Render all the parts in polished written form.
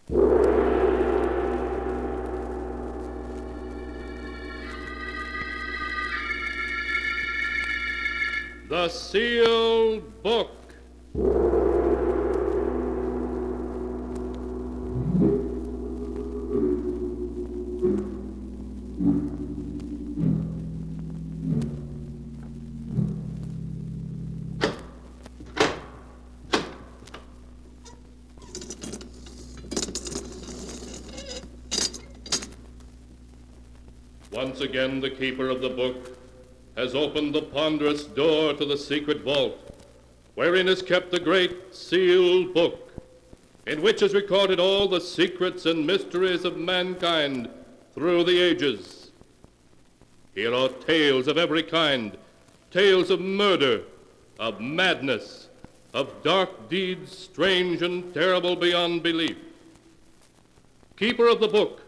The Sealed Book. Once again, the keeper of the book has opened the ponderous door to the secret vault, wherein is kept the great sealed book, in which is recorded all the secrets and mysteries of mankind through the ages. Here are tales of every kind, tales of murder, of madness, of dark deeds strange and terrible beyond belief. Keeper of the book,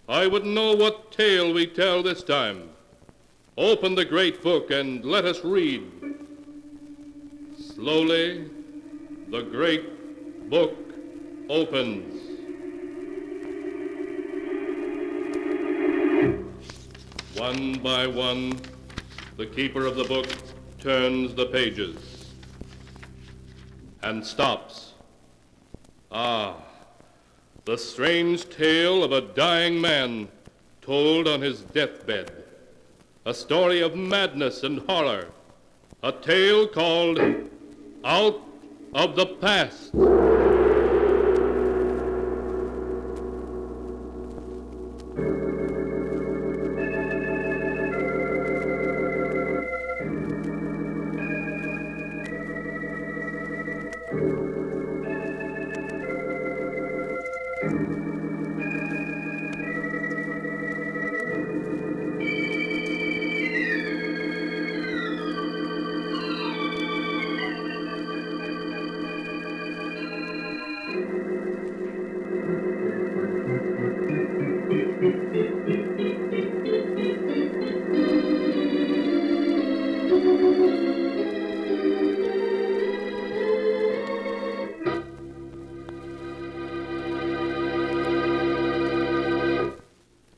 I would know what tale we tell this time. Open the great book and let us read. Slowly, the great book opens. One by one, the keeper of the book turns the pages and stops. Ah, the strange tale of a dying man told on his deathbed. A story of madness and horror. A tale called Out of the Past.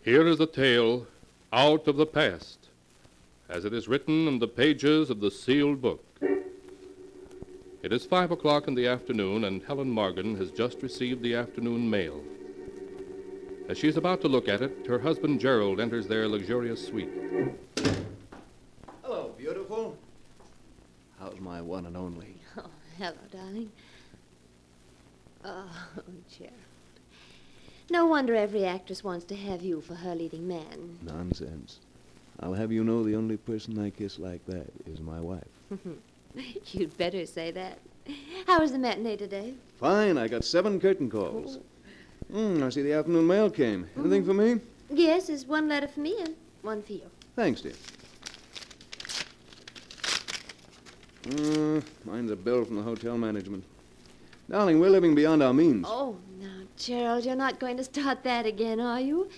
Here is the tale, Out of the Past, as it is written in the pages of the sealed book. It is 5 o'clock in the afternoon, and Helen Morgan has just received the afternoon mail. As she is about to look at it, her husband Gerald enters their luxurious suite. Hello, beautiful. How's my one and only? Oh, hello, darling. Oh, Gerald. No wonder every actress wants to have you for her leading man. Nonsense. I'll have you know the only person I kiss like that is my wife. You'd better say that. How was the matinee today? Fine. I got 7 curtain calls. I see the afternoon mail came. Anything for me? Yes, there's one letter for me and one for you. Thanks, dear. Mine's a bill from the hotel management. Darling, we're living beyond our means. Oh, now, Gerald, you're not going to start that again, are you?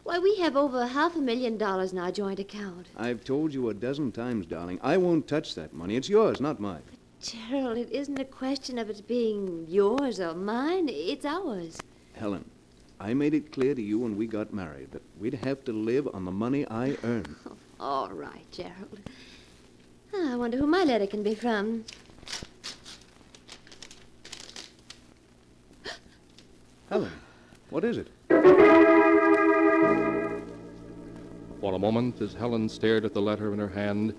Why, we have over $500,000 in our joint account. I've told you a dozen times, darling, I won't touch that money. It's yours, not mine. Gerald, it isn't a question of it being yours or mine. It's ours. Helen, I made it clear to you when we got married that we'd have to live on the money I earn. Oh, all right, Gerald. I wonder who my letter can be from. Helen, what is it? For a moment, as Helen stared at the letter in her hand,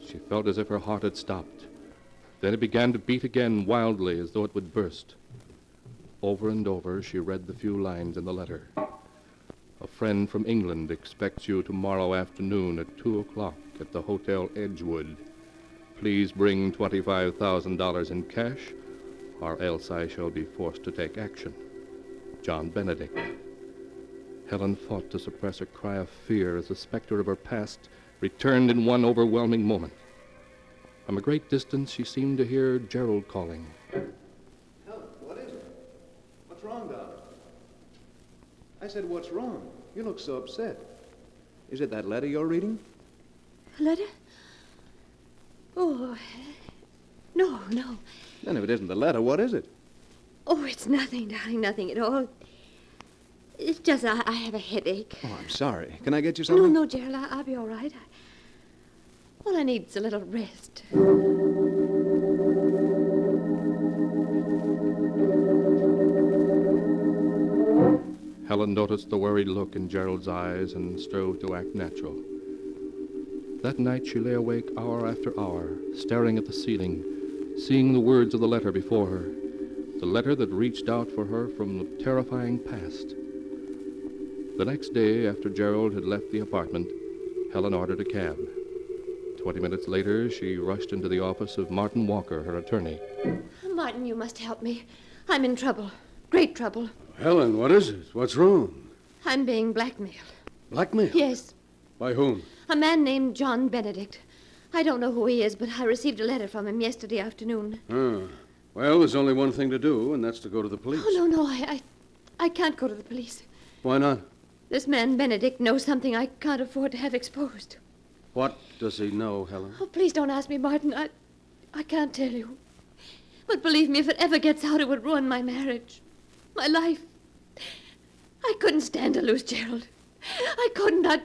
she felt as if her heart had stopped. Then it began to beat again wildly, as though it would burst. Over and over, she read the few lines in the letter. A friend from England expects you tomorrow afternoon at 2 o'clock at the Hotel Edgewood. Please bring $25,000 in cash, or else I shall be forced to take action. John Benedict. Helen fought to suppress a cry of fear as the specter of her past returned in one overwhelming moment. From a great distance, she seemed to hear Gerald calling. Helen, what is it? What's wrong, darling? I said, what's wrong? You look so upset. Is it that letter you're reading? A letter? Oh, no. Then if it isn't the letter, what is it? Oh, it's nothing, darling, nothing at all. It's just I have a headache. Oh, I'm sorry. Can I get you No, something? no, Gerald, I'll be all right. All I need is a little rest. Helen noticed the worried look in Gerald's eyes and strove to act natural. That night she lay awake hour after hour, staring at the ceiling, seeing the words of the letter before her, the letter that reached out for her from the terrifying past. The next day, after Gerald had left the apartment, Helen ordered a cab. 20 minutes later, she rushed into the office of Martin Walker, her attorney. Martin, you must help me. I'm in trouble. Great trouble. Helen, what is it? What's wrong? I'm being blackmailed. Blackmail? Yes, By whom? a man named John Benedict. I don't know who he is, but I received a letter from him yesterday afternoon. Well, there's only one thing to do, and that's to go to the police. Oh, no, I can't go to the police. Why not? This man Benedict knows something I can't afford to have exposed. What does he know, Helen? Oh, please don't ask me, Martin. I can't tell you. But believe me, if it ever gets out, it would ruin my marriage. My life. I couldn't stand to lose Gerald. I couldn't. I'd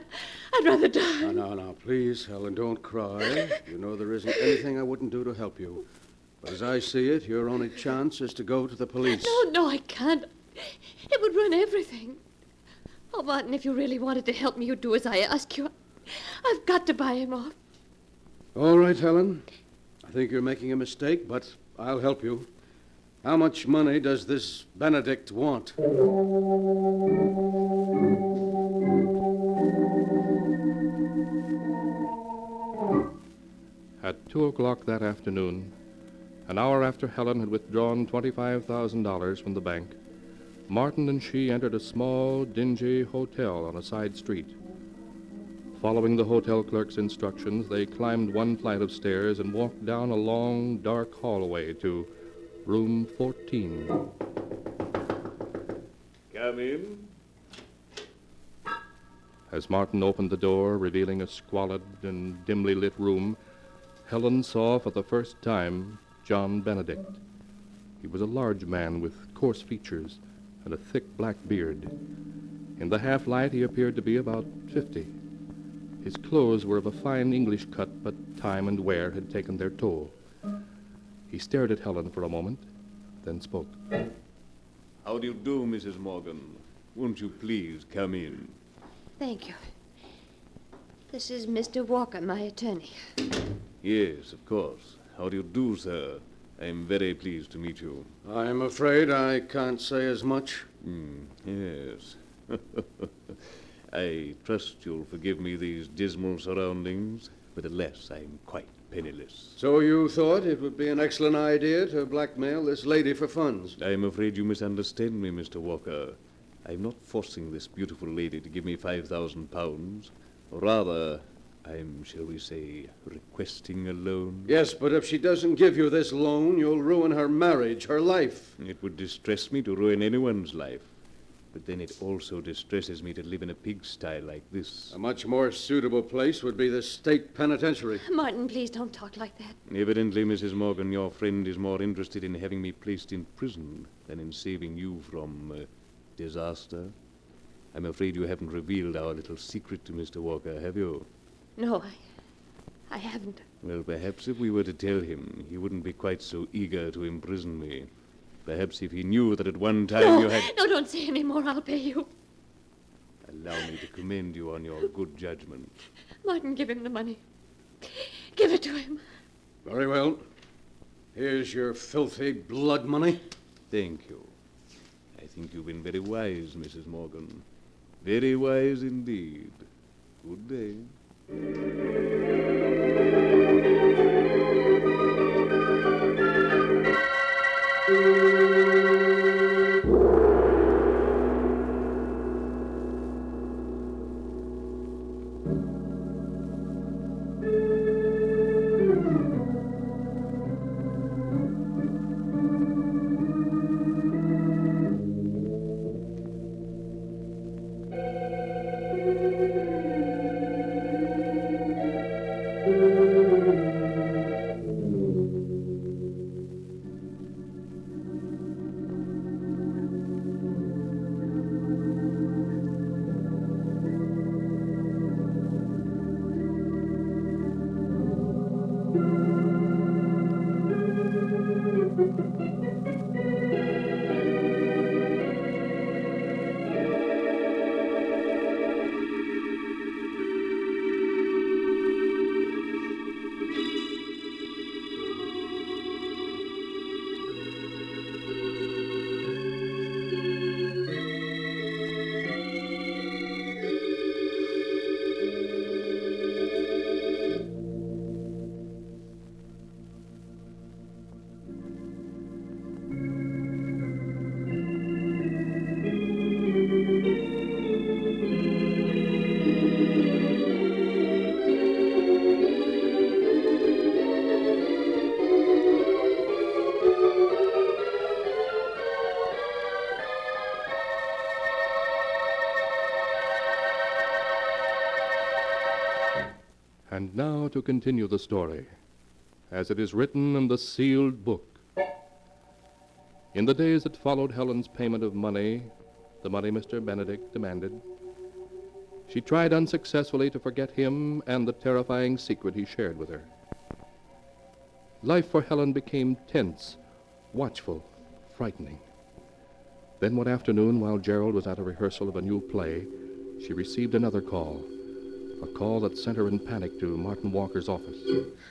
rather die. No, please, Helen, don't cry. You know there isn't anything I wouldn't do to help you. But as I see it, your only chance is to go to the police. No, I can't. It would ruin everything. Oh, Martin, if you really wanted to help me, you'd do as I ask you. I've got to buy him off. All right, Helen. I think you're making a mistake, but I'll help you. How much money does this Benedict want? At 2 o'clock that afternoon, an hour after Helen had withdrawn $25,000 from the bank, Martin and she entered a small, dingy hotel on a side street. Following the hotel clerk's instructions, they climbed one flight of stairs and walked down a long, dark hallway to room 14. Come in. As Martin opened the door, revealing a squalid and dimly lit room, Helen saw for the first time John Benedict. He was a large man with coarse features and a thick black beard. In the half-light, he appeared to be about 50. His clothes were of a fine English cut, but time and wear had taken their toll. He stared at Helen for a moment, then spoke. How do you do, Mrs. Morgan? Won't you please come in? Thank you. This is Mr. Walker, my attorney. Yes, of course. How do you do, sir? I'm very pleased to meet you. I'm afraid I can't say as much. Yes. I trust you'll forgive me these dismal surroundings, but alas, I'm quite penniless. So you thought it would be an excellent idea to blackmail this lady for funds? I'm afraid you misunderstand me, Mr. Walker. I'm not forcing this beautiful lady to give me £5,000. Rather, I'm, shall we say, requesting a loan. Yes, but if she doesn't give you this loan, you'll ruin her marriage, her life. It would distress me to ruin anyone's life. But then it also distresses me to live in a pigsty like this. A much more suitable place would be the state penitentiary. Martin, please don't talk like that. Evidently, Mrs. Morgan, your friend is more interested in having me placed in prison than in saving you from disaster. I'm afraid you haven't revealed our little secret to Mr. Walker, have you? No, I haven't. Well, perhaps if we were to tell him, he wouldn't be quite so eager to imprison me. Perhaps if he knew that at one time you had... No, don't say any more. I'll pay you. Allow me to commend you on your good judgment. Martin, give him the money. Give it to him. Very well. Here's your filthy blood money. Thank you. I think you've been very wise, Mrs. Morgan. Very wise indeed. Good day. And now to continue the story, as it is written in the Sealed Book. In the days that followed Helen's payment of money, the money Mr. Benedict demanded, she tried unsuccessfully to forget him and the terrifying secret he shared with her. Life for Helen became tense, watchful, frightening. Then one afternoon, while Gerald was at a rehearsal of a new play, she received another call. A call that sent her in panic to Martin Walker's office.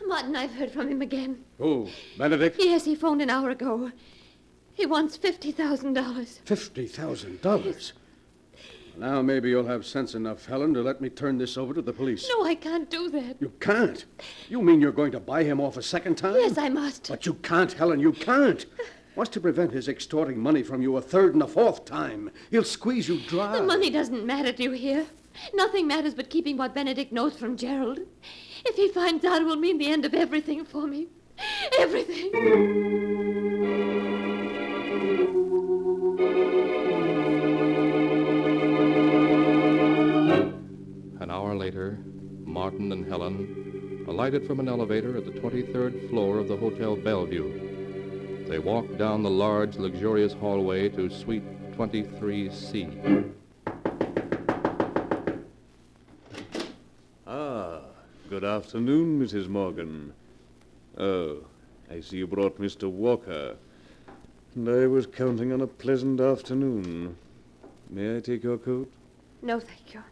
Martin, I've heard from him again. Who? Benedict? Yes, he phoned an hour ago. He wants $50,000. $50,000? Now maybe you'll have sense enough, Helen, to let me turn this over to the police. No, I can't do that. You can't? You mean you're going to buy him off a second time? Yes, I must. But you can't, Helen, you can't. What's to prevent his extorting money from you a third and a fourth time? He'll squeeze you dry. The money doesn't matter, do you hear? Nothing matters but keeping what Benedict knows from Gerald. If he finds out, it will mean the end of everything for me. Everything. An hour later, Martin and Helen alighted from an elevator at the 23rd floor of the Hotel Bellevue. They walked down the large, luxurious hallway to Suite 23C. Good afternoon, Mrs. Morgan. Oh, I see you brought Mr. Walker. And I was counting on a pleasant afternoon. May I take your coat? No, thank you.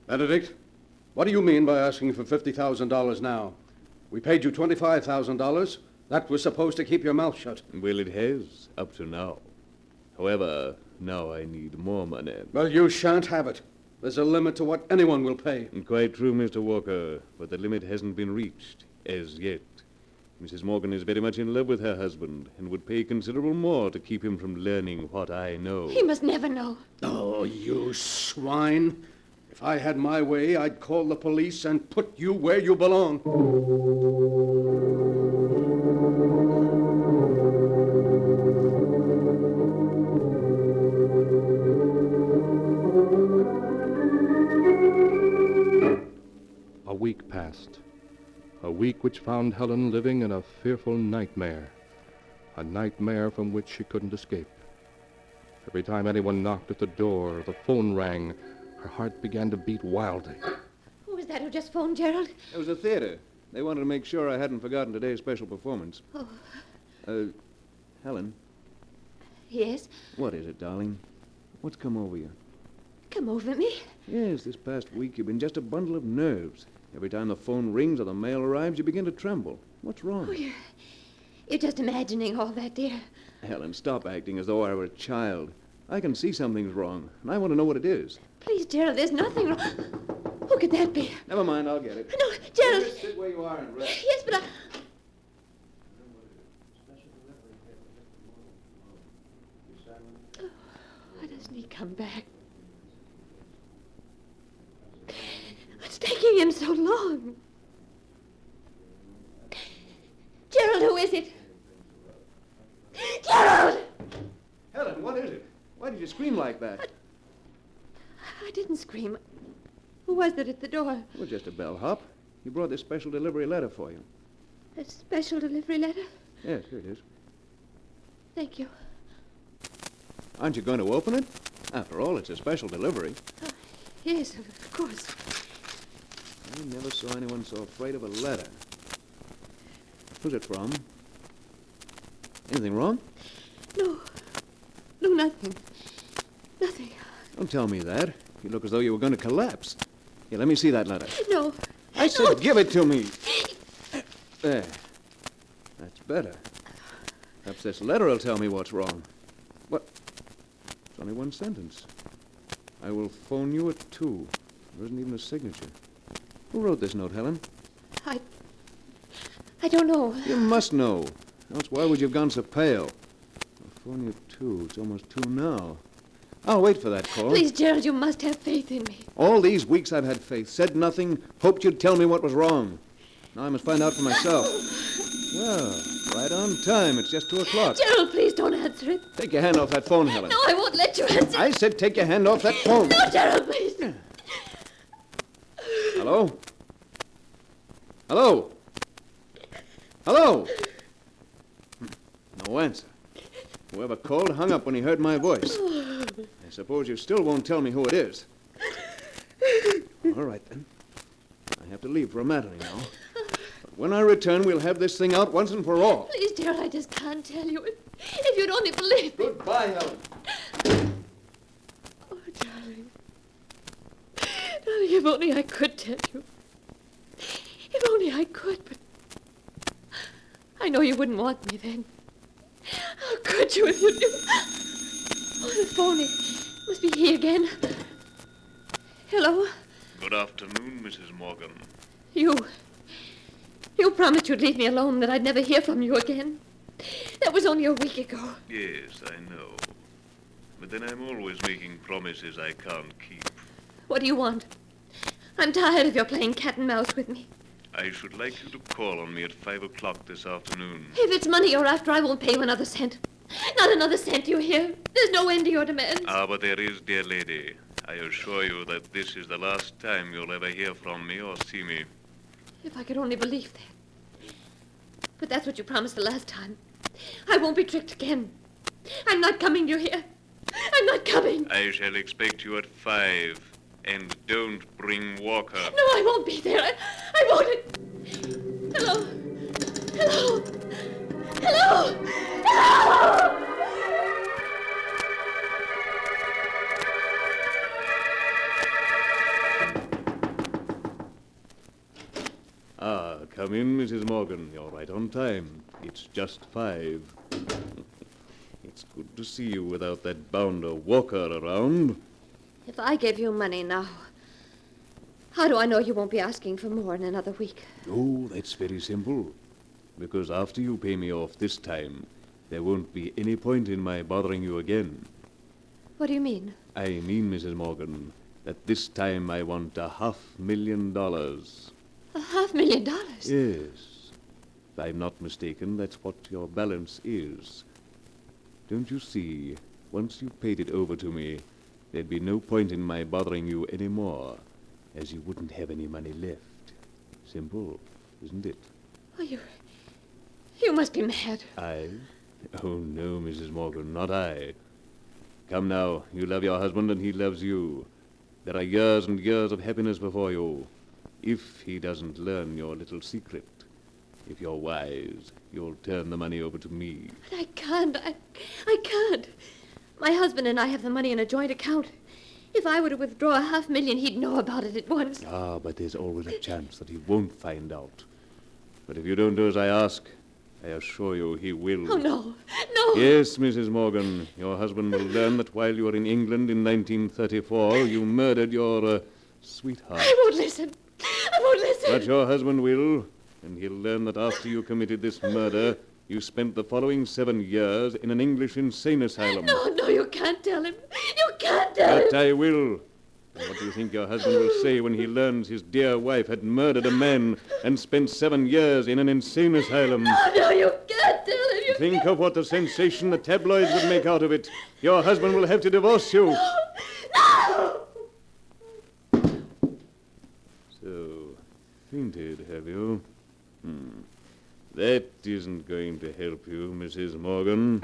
Benedict, what do you mean by asking for $50,000 now? We paid you $25,000. That was supposed to keep your mouth shut. Well, it has, up to now. However, now I need more money. Well, you shan't have it. There's a limit to what anyone will pay. Quite true, Mr. Walker, but the limit hasn't been reached, as yet. Mrs. Morgan is very much in love with her husband and would pay considerable more to keep him from learning what I know. He must never know. Oh, you swine. If I had my way, I'd call the police and put you where you belong. A week passed. A week which found Helen living in a fearful nightmare. A nightmare from which she couldn't escape. Every time anyone knocked at the door or the phone rang, her heart began to beat wildly. Who was that who just phoned, Gerald? It was a theater. They wanted to make sure I hadn't forgotten today's special performance. Oh. Helen, Yes? what is it, darling? What's come over you? Come over me. Yes, this past week you've been just a bundle of nerves. Every time the phone rings or the mail arrives, you begin to tremble. What's wrong? Oh, you're just imagining all that, dear. Helen, stop acting as though I were a child. I can see something's wrong, and I want to know what it is. Please, Gerald, there's nothing wrong. Who could that be? Never mind, I'll get it. No, Gerald. Just sit where you are and rest. Yes, but I... Oh, why doesn't he come back? What's taking him so long? Gerald, who is it? Gerald! Helen, what is it? Why did you scream like that? I didn't scream. Who was it at the door? Well, just a bellhop. He brought this special delivery letter for you. A special delivery letter? Yes, here it is. Thank you. Aren't you going to open it? After all, it's a special delivery. Yes, of course. I never saw anyone so afraid of a letter. Who's it from? Anything wrong? No. No, nothing. Nothing. Don't tell me that. You look as though you were going to collapse. Here, let me see that letter. No. I said give it to me. There. That's better. Perhaps this letter will tell me what's wrong. What? It's only one sentence. I will phone you at 2. There isn't even a signature. Who wrote this note, Helen? I don't know. You must know. Else why would you have gone so pale? I'll phone you at 2. It's almost 2 now. I'll wait for that call. Please, Gerald, you must have faith in me. All these weeks I've had faith, said nothing, hoped you'd tell me what was wrong. Now I must find out for myself. Well, right on time. It's just 2 o'clock. Gerald, please don't answer it. Take your hand off that phone, Helen. No, I won't let you answer I said take your hand off that phone. No, Gerald, please. Hello? Hello? Hello? No answer. Whoever called hung up when he heard my voice. I suppose you still won't tell me who it is. All right, then. I have to leave for a matter now. But when I return, we'll have this thing out once and for all. Please, Gerald, I just can't tell you. If you'd only believe me. Goodbye, Helen. Oh, darling. Darling, if only I could tell you. If only I could, but I know you wouldn't want me then. How could you if you knew? Oh, the phone. It must be he again. Hello? Good afternoon, Mrs. Morgan. You promised you'd leave me alone, that I'd never hear from you again. That was only a week ago. Yes, I know. But then I'm always making promises I can't keep. What do you want? I'm tired of your playing cat and mouse with me. I should like you to call on me at 5 o'clock this afternoon. If it's money you're after, I won't pay you another cent. Not another cent, you hear? There's no end to your demands. Ah, but there is, dear lady. I assure you that this is the last time you'll ever hear from me or see me. If I could only believe that. But that's what you promised the last time. I won't be tricked again. I'm not coming, you hear? I'm not coming. I shall expect you at 5. And don't bring Walker. No, I won't be there. I won't. Hello? Hello? Hello? Hello? Ah, come in, Mrs. Morgan. You're right on time. It's just 5. It's good to see you without that bounder Walker around. If I gave you money now, how do I know you won't be asking for more in another week? Oh, that's very simple. Because after you pay me off this time, there won't be any point in my bothering you again. What do you mean? I mean, Mrs. Morgan, that this time I want $500,000. $500,000? Yes. If I'm not mistaken, that's what your balance is. Don't you see, once you paid it over to me, there'd be no point in my bothering you any more, as you wouldn't have any money left. Simple, isn't it? Oh, you must be mad. I? Oh, no, Mrs. Morgan, not I. Come now, you love your husband and he loves you. There are years and years of happiness before you. If he doesn't learn your little secret, if you're wise, you'll turn the money over to me. But I can't. I can't. My husband and I have the money in a joint account. If I were to withdraw $500,000, he'd know about it at once. Ah, but there's always a chance that he won't find out. But if you don't do as I ask, I assure you he will. Oh, no. No. Yes, Mrs. Morgan, your husband will learn that while you were in England in 1934, you murdered your sweetheart. I won't listen. I won't listen. But your husband will, and he'll learn that after you committed this murder, you spent the following 7 years in an English insane asylum. No, you can't tell him. You can't tell him. But I will. And what do you think your husband will say when he learns his dear wife had murdered a man and spent 7 years in an insane asylum? No, you can't tell him. You Think of what a sensation the tabloids would make out of it. Your husband will have to divorce you. No! So, fainted, have you? That isn't going to help you, Mrs. Morgan.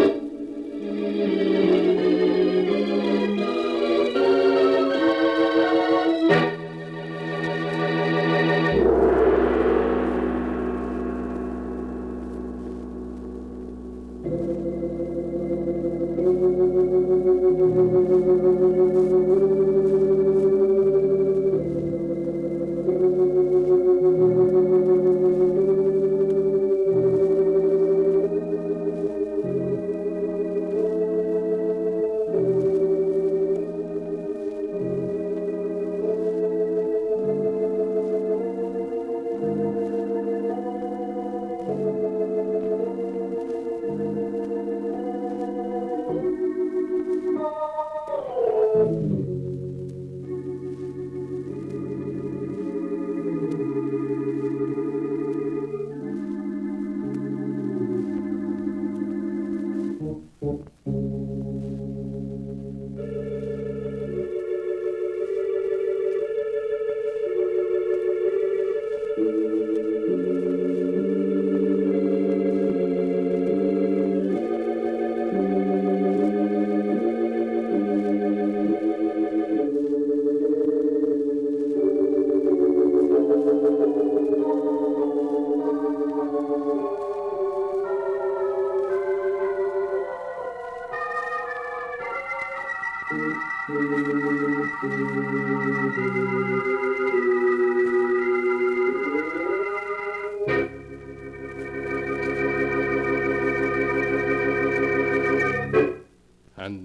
And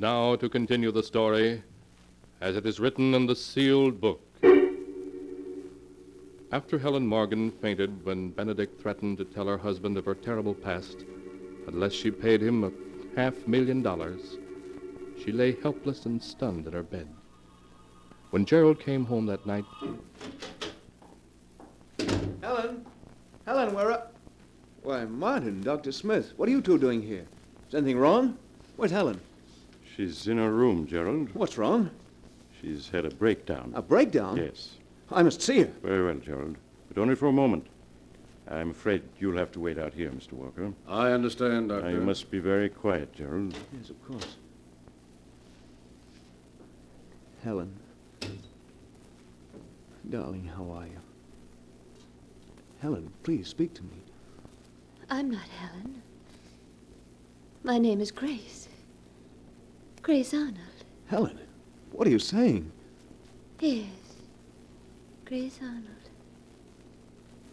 now to continue the story as it is written in the sealed book. After Helen Morgan fainted when Benedict threatened to tell her husband of her terrible past unless she paid him $500,000, she lay helpless and stunned in her bed. When Gerald came home that night... Helen? Helen, where are... Why, Martin, Dr. Smith, what are you two doing here? Is anything wrong? Where's Helen? She's in her room, Gerald. What's wrong? She's had a breakdown. A breakdown? Yes. I must see her. Very well, Gerald. But only for a moment. I'm afraid you'll have to wait out here, Mr. Walker. I understand, Doctor. Now, you must be very quiet, Gerald. Yes, of course. Helen. Darling, how are you? Helen, please speak to me. I'm not Helen. My name is Grace. Grace Arnold. Helen, what are you saying? Yes. Grace Arnold.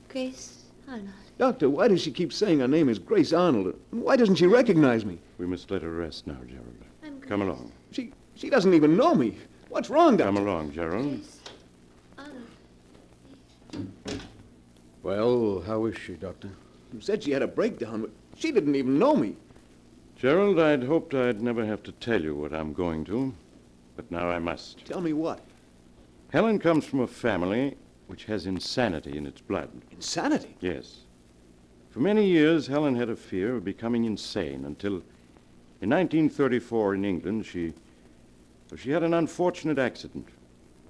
Grace Arnold. Doctor, why does she keep saying her name is Grace Arnold? Why doesn't she recognize me? We must let her rest now, Gerald. I'm Grace. Come along. She doesn't even know me. What's wrong, Doctor? Come along, Gerald. Grace Arnold. Well, how is she, Doctor? You said she had a breakdown, but she didn't even know me. Gerald, I'd hoped I'd never have to tell you what I'm going to, but now I must. Tell me what? Helen comes from a family which has insanity in its blood. Insanity? Yes. For many years, Helen had a fear of becoming insane until, in 1934 in England, she had an unfortunate accident,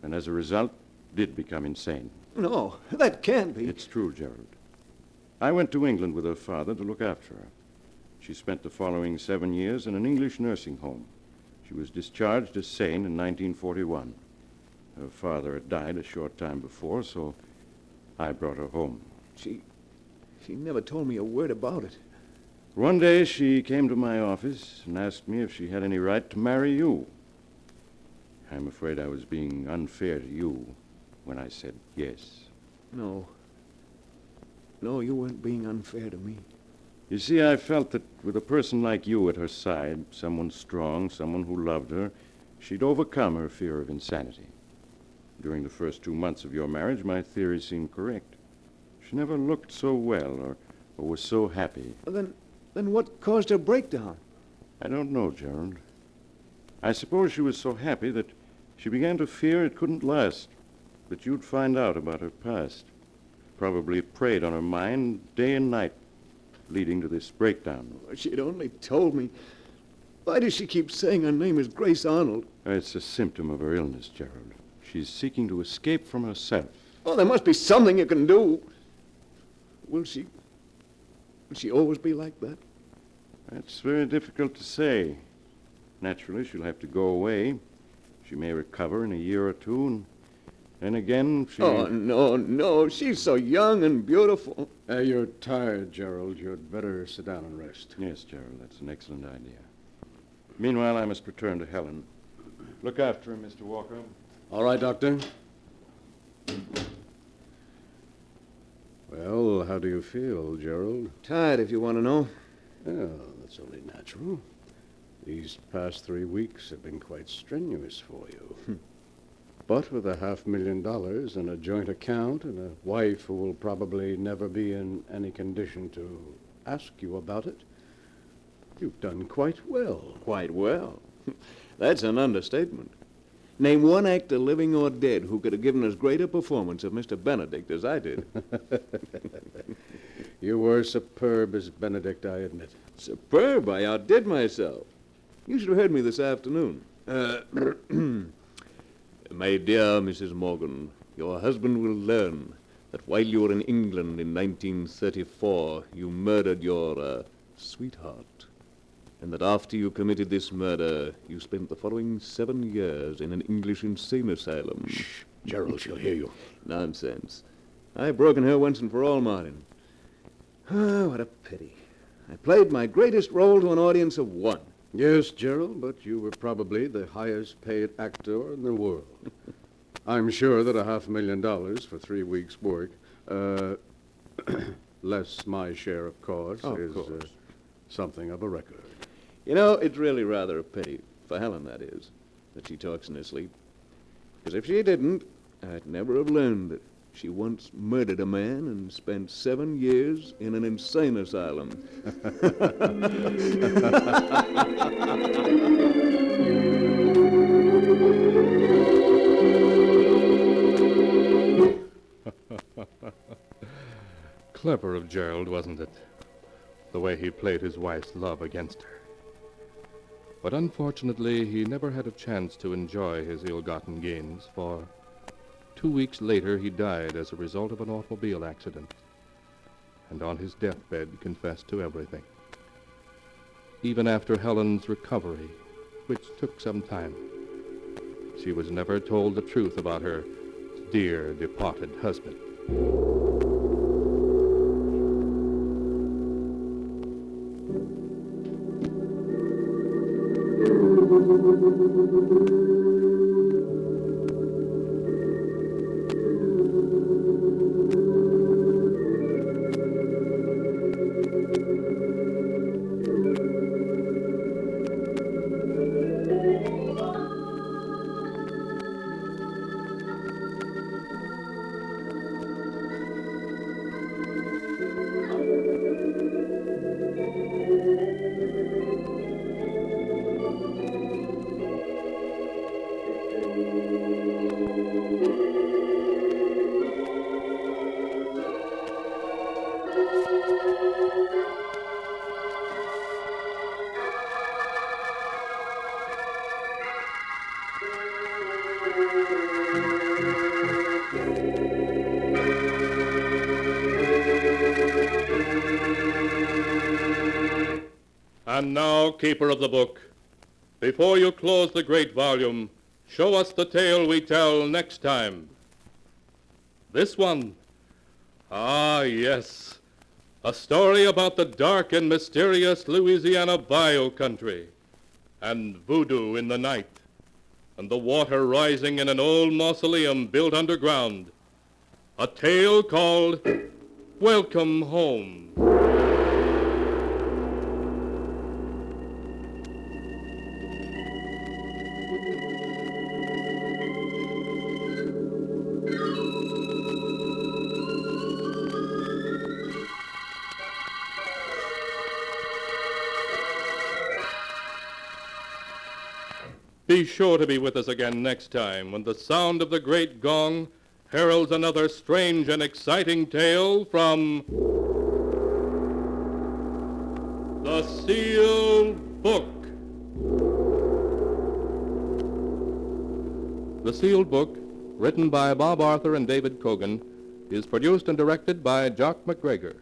and as a result, did become insane. No, that can't be. It's true, Gerald. I went to England with her father to look after her. She spent the following 7 years in an English nursing home. She was discharged as sane in 1941. Her father had died a short time before, so I brought her home. She never told me a word about it. One day she came to my office and asked me if she had any right to marry you. I'm afraid I was being unfair to you when I said yes. No. No, you weren't being unfair to me. You see, I felt that with a person like you at her side, someone strong, someone who loved her, she'd overcome her fear of insanity. During the first 2 months of your marriage, my theory seemed correct. She never looked so well or was so happy. Then what caused her breakdown? I don't know, Gerald. I suppose she was so happy that she began to fear it couldn't last, that you'd find out about her past. Probably preyed on her mind day and night, leading to this breakdown. She'd only told me. Why does she keep saying her name is Grace Arnold? It's a symptom of her illness, Gerald. She's seeking to escape from herself. Oh, there must be something you can do. Will she always be like that? That's very difficult to say. Naturally, she'll have to go away. She may recover in a year or two, and then again she... Oh, no. She's so young and beautiful. You're tired, Gerald. You'd better sit down and rest. Yes, Gerald, that's an excellent idea. Meanwhile, I must return to Helen. Look after him, Mr. Walker. All right, Doctor. Well, how do you feel, Gerald? Tired, if you want to know. Well, that's only natural. These past 3 weeks have been quite strenuous for you. But with $500,000 and a joint account and a wife who will probably never be in any condition to ask you about it, you've done quite well. Quite well. That's an understatement. Name one actor, living or dead, who could have given as great a performance of Mr. Benedict as I did. You were superb as Benedict, I admit. Superb. I outdid myself. You should have heard me this afternoon. My dear Mrs. Morgan, your husband will learn that while you were in England in 1934, you murdered your sweetheart. And that after you committed this murder, you spent the following 7 years in an English insane asylum. Shh, Gerald, she'll hear you. Nonsense. I've broken her once and for all, Martin. Ah, what a pity. I played my greatest role to an audience of one. Yes, Gerald, but you were probably the highest paid actor in the world. I'm sure that $500,000 for 3 weeks' work, less my share, of course, is something of a record. You know, it's really rather a pity, for Helen, that is, that she talks in her sleep. Because if she didn't, I'd never have learned that she once murdered a man and spent 7 years in an insane asylum. Clever of Gerald, wasn't it? The way he played his wife's love against her. But unfortunately, he never had a chance to enjoy his ill-gotten gains, for 2 weeks later he died as a result of an automobile accident, and on his deathbed confessed to everything. Even after Helen's recovery, which took some time, she was never told the truth about her dear departed husband. And now, keeper of the book, before you close the great volume, show us the tale we tell next time. This one. Ah, yes. A story about the dark and mysterious Louisiana bayou country, and voodoo in the night, and the water rising in an old mausoleum built underground. A tale called Welcome Home. Be sure to be with us again next time when the sound of the great gong heralds another strange and exciting tale from the Sealed Book. The Sealed Book, written by Bob Arthur and David Cogan, is produced and directed by Jock McGregor.